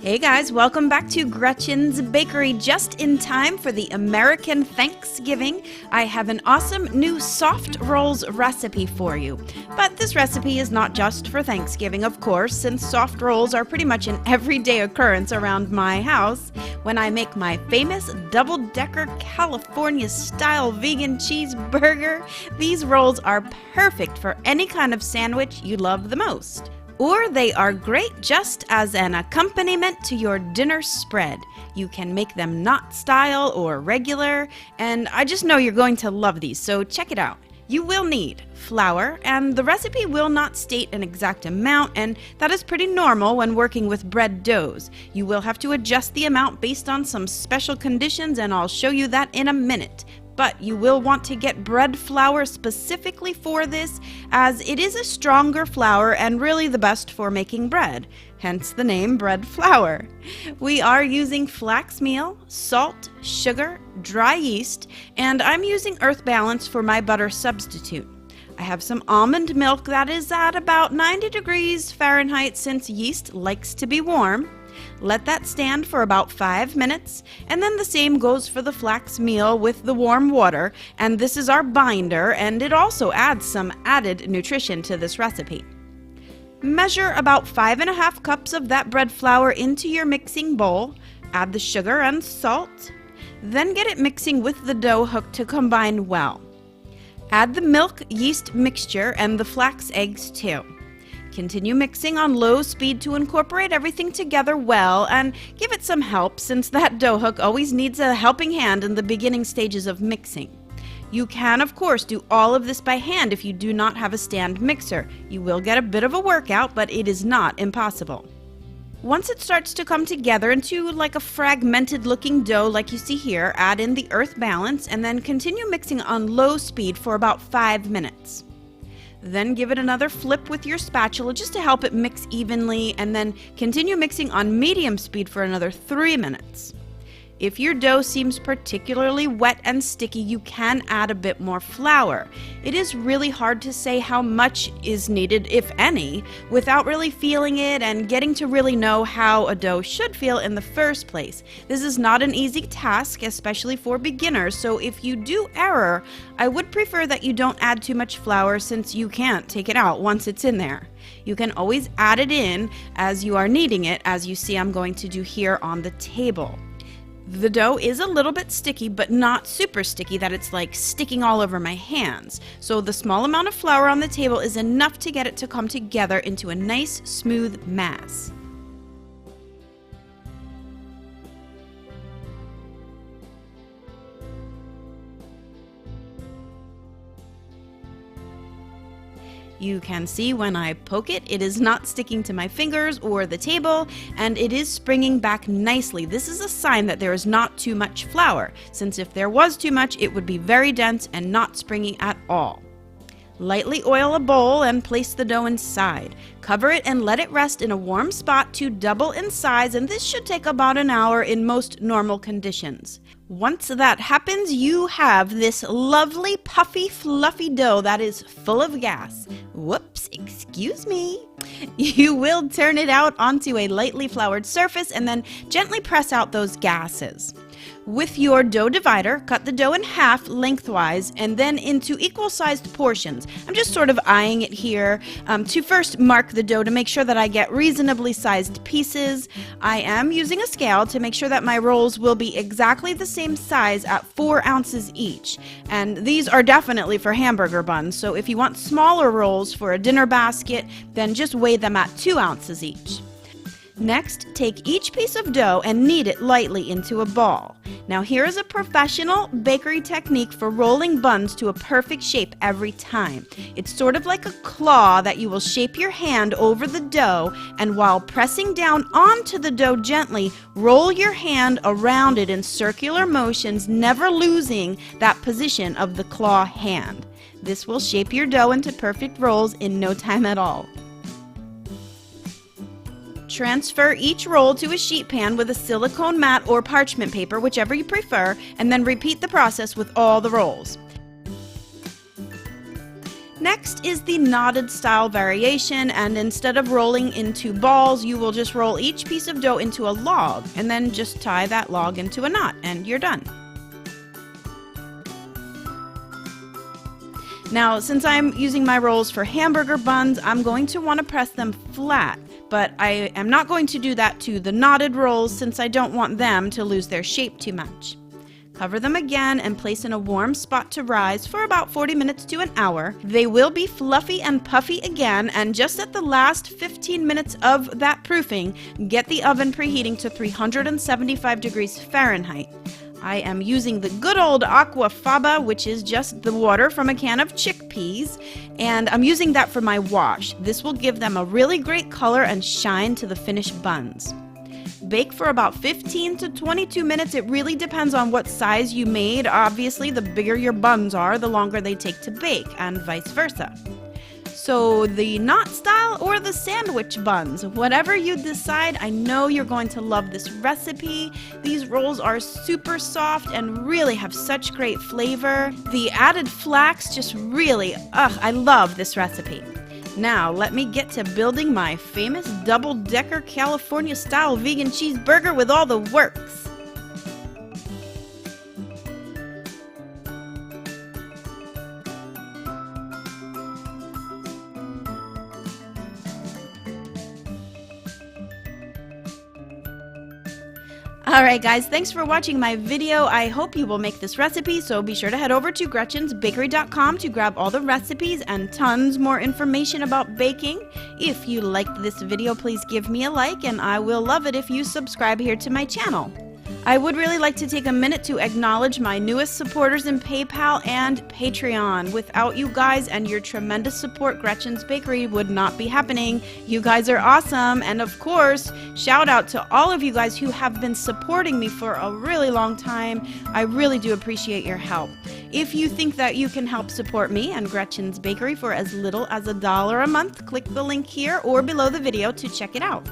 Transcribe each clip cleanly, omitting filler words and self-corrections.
Hey guys, welcome back to Gretchen's Bakery. Just in time for the American Thanksgiving, I have an awesome new soft rolls recipe for you. But this recipe is not just for Thanksgiving, of course, since soft rolls are pretty much an everyday occurrence around my house. When I make my famous double-decker California-style vegan cheeseburger, these rolls are perfect for any kind of sandwich you love the most. Or they are great just as an accompaniment to your dinner spread. You can make them knot style or regular, and I just know you're going to love these, so check it out. You will need flour, and the recipe will not state an exact amount, and that is pretty normal when working with bread doughs. You will have to adjust the amount based on some special conditions, and I'll show you that in a minute. But you will want to get bread flour specifically for this, as it is a stronger flour and really the best for making bread, hence the name bread flour. We are using flax meal, salt, sugar, dry yeast, and I'm using Earth Balance for my butter substitute. I have some almond milk that is at about 90 degrees Fahrenheit since yeast likes to be warm. Let that stand for about 5 minutes, and then the same goes for the flax meal with the warm water, and this is our binder, and it also adds some added nutrition to this recipe. Measure about 5½ cups of that bread flour into your mixing bowl, add the sugar and salt, then get it mixing with the dough hook to combine well. Add the milk yeast mixture and the flax eggs too. Continue mixing on low speed to incorporate everything together well, and give it some help since that dough hook always needs a helping hand in the beginning stages of mixing. You can, of course, do all of this by hand if you do not have a stand mixer. You will get a bit of a workout, but it is not impossible. Once it starts to come together into like a fragmented looking dough like you see here, add in the Earth Balance and then continue mixing on low speed for about 5 minutes. Then give it another flip with your spatula just to help it mix evenly, and then continue mixing on medium speed for another 3 minutes. If your dough seems particularly wet and sticky, you can add a bit more flour. It is really hard to say how much is needed, if any, without really feeling it and getting to really know how a dough should feel in the first place. This is not an easy task, especially for beginners, so if you do error, I would prefer that you don't add too much flour since you can't take it out once it's in there. You can always add it in as you are kneading it, as you see I'm going to do here on the table. The dough is a little bit sticky, but not super sticky that it's like sticking all over my hands. So the small amount of flour on the table is enough to get it to come together into a nice, smooth mass. You can see when I poke it, it is not sticking to my fingers or the table, and it is springing back nicely. This is a sign that there is not too much flour, since if there was too much, it would be very dense and not springy at all. Lightly oil a bowl and place the dough inside. Cover it and let it rest in a warm spot to double in size, and this should take about an hour in most normal conditions. Once that happens, you have this lovely, puffy, fluffy dough that is full of gas. Whoops, excuse me. You will turn it out onto a lightly floured surface and then gently press out those gases. With your dough divider, cut the dough in half lengthwise and then into equal-sized portions. I'm just sort of eyeing it here to first mark the dough to make sure that I get reasonably sized pieces. I am using a scale to make sure that my rolls will be exactly the same size at 4 ounces each. And these are definitely for hamburger buns, so if you want smaller rolls for a dinner basket, then just weigh them at 2 ounces each. Next, take each piece of dough and knead it lightly into a ball. Now here is a professional bakery technique for rolling buns to a perfect shape every time. It's sort of like a claw that you will shape your hand over the dough, and while pressing down onto the dough gently, roll your hand around it in circular motions, never losing that position of the claw hand. This will shape your dough into perfect rolls in no time at all. Transfer each roll to a sheet pan with a silicone mat or parchment paper, whichever you prefer, and then repeat the process with all the rolls. Next is the knotted style variation, and instead of rolling into balls, you will just roll each piece of dough into a log and then just tie that log into a knot and you're done. Now, since I'm using my rolls for hamburger buns, I'm going to want to press them flat, but I am not going to do that to the knotted rolls since I don't want them to lose their shape too much. Cover them again and place in a warm spot to rise for about 40 minutes to an hour. They will be fluffy and puffy again, and just at the last 15 minutes of that proofing, get the oven preheating to 375 degrees Fahrenheit. I am using the good old aquafaba, which is just the water from a can of chickpeas, and I'm using that for my wash. This will give them a really great color and shine to the finished buns. Bake for about 15 to 22 minutes. It really depends on what size you made. Obviously, the bigger your buns are, the longer they take to bake, and vice versa. So the knot style or the sandwich buns, whatever you decide, I know you're going to love this recipe. These rolls are super soft and really have such great flavor. The added flax just really, I love this recipe. Now, let me get to building my famous double-decker California-style vegan cheeseburger with all the works. Alright guys, thanks for watching my video. I hope you will make this recipe, so be sure to head over to gretchensbakery.com to grab all the recipes and tons more information about baking. If you liked this video, please give me a like, and I will love it if you subscribe here to my channel. I would really like to take a minute to acknowledge my newest supporters in PayPal and Patreon. Without you guys and your tremendous support, Gretchen's Bakery would not be happening. You guys are awesome. And of course, shout out to all of you guys who have been supporting me for a really long time. I really do appreciate your help. If you think that you can help support me and Gretchen's Bakery for as little as $1 a month, click the link here or below the video to check it out.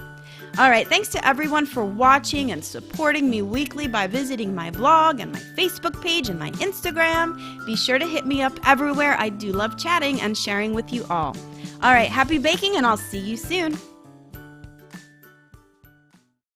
Alright, thanks to everyone for watching and supporting me weekly by visiting my blog and my Facebook page and my Instagram. Be sure to hit me up everywhere. I do love chatting and sharing with you all. Alright, happy baking, and I'll see you soon.